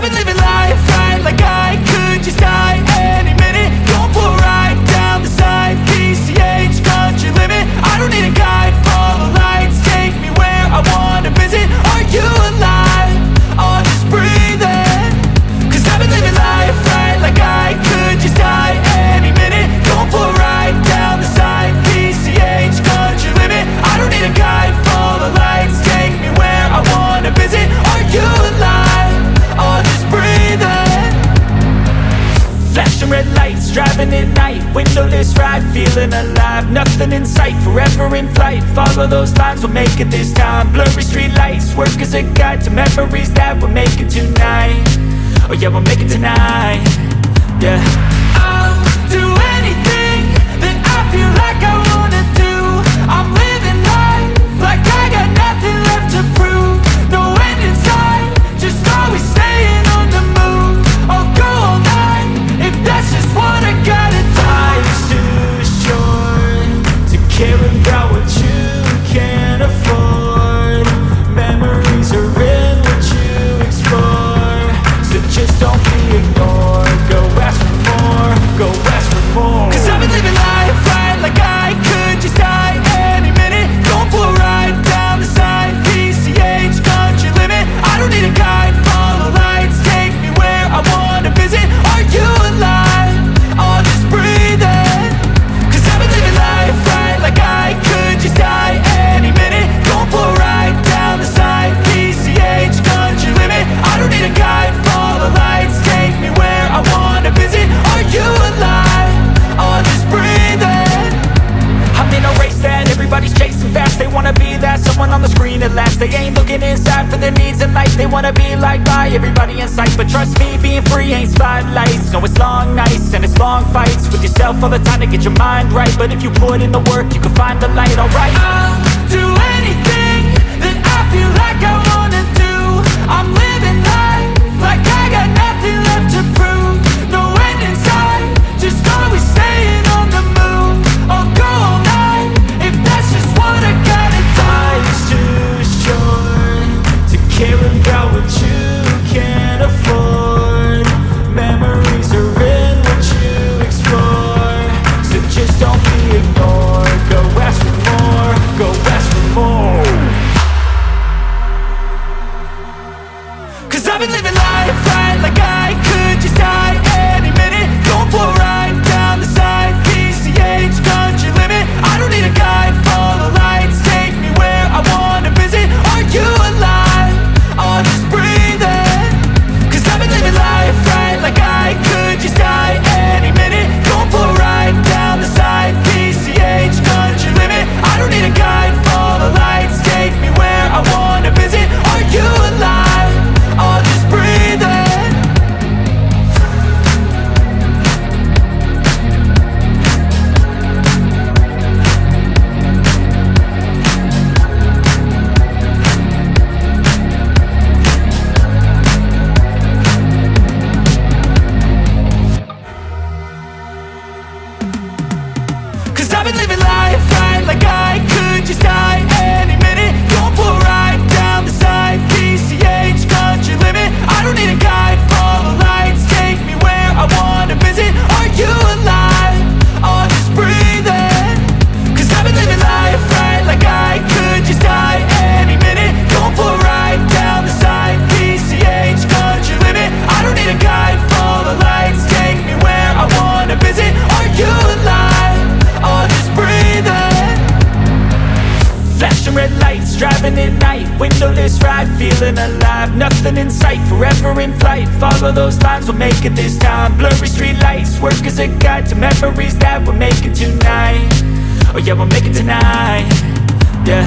I've been living life right like I could just die any minute. Going for a ride down the side, PCH, country limit. I don't need a guide, follow lights, take me where I wanna visit. Are you alive? Or just breathing? Cause I've been living life right like I could just die any minute. Going for a ride down the side, PCH, country limit. I don't need a guide, follow lights, take me where I wanna visit. Are you alive? Or just breathing? Flashing red lights, driving at night, windowless ride, feeling alive. Nothing in sight, forever in flight. Follow those lines, we'll make it this time. Blurry street lights, work as a guide to memories that we're making tonight. Oh yeah, we'll make it tonight. Yeah. I'll do anything that I feel like I wanna do. I'm living life like I got nothing left to prove. No end in sight, just always staying on the move. I'll go all night if that's just what I gotta do. Life's too short to care about what you can't afford. Memories are in what you explore, so just don't be ignored. Go ask for more, go ask for more. Cause I've been living life right like I could just die any minute. Going for a ride down the side, PCH, country limit. I don't need a guide, follow lights, take me where I wanna visit. Are you alive? Or just breathing? Cause I've been living life right like I could just die any minute. Going for a ride down the side, PCH, country limit. I don't need a guide, follow lights, take me where I wanna visit. Are you alive? Or just breathing? I'm in a race that everybody's chasing fast. They wanna be that someone on the screen at last. They ain't looking inside for their needs in life. They wanna be liked by everybody in sight. But trust me, being free ain't spotlights. No, it's long nights and it's long fights with yourself all the time to get your mind right. But if you put in the work, you can find the light, alright. I'll do anything that I feel like I wanna do. I'm living life like I got nothing left to prove. No end in sight, just always staying on the move. I'll go all night if that's just what I gotta do. Life's too short to care about what you can't afford. Memories are in what you explore, so just don't be ignored. Go ask for more, go ask for more. Cause I've been living life right like I could just die any minute. Going for a ride down the side, PCH, country limit. I don't need a guide, follow lights, take me where I wanna visit. Are you alive? Or just breathing? Cause I've been living life right like I could just die any minute. Going for a ride down the side, PCH, country limit. I don't need a guide, follow lights, take me where I wanna visit. Are you alive? Or just breathing? Cause I've been living life right like I could just die any minute. Going for a ride down the side, PCH, country limit. I don't need a guide, follow lights, take me where I wanna visit. Are you alive? Or just breathing? Cause I've been living life right like I could just die any minute. Going for a ride down the side, PCH, country limit. I don't need a guide, follow lights, take me where I wanna visit. Are you alive? Or just breathing? Flashing red lights, driving at night, windowless ride, feeling alive. Nothing in sight, forever in flight. Follow those lines, we'll make it this time. Blurry street lights, work as a guide to memories that we're making tonight. Oh yeah, we'll make it tonight. Yeah.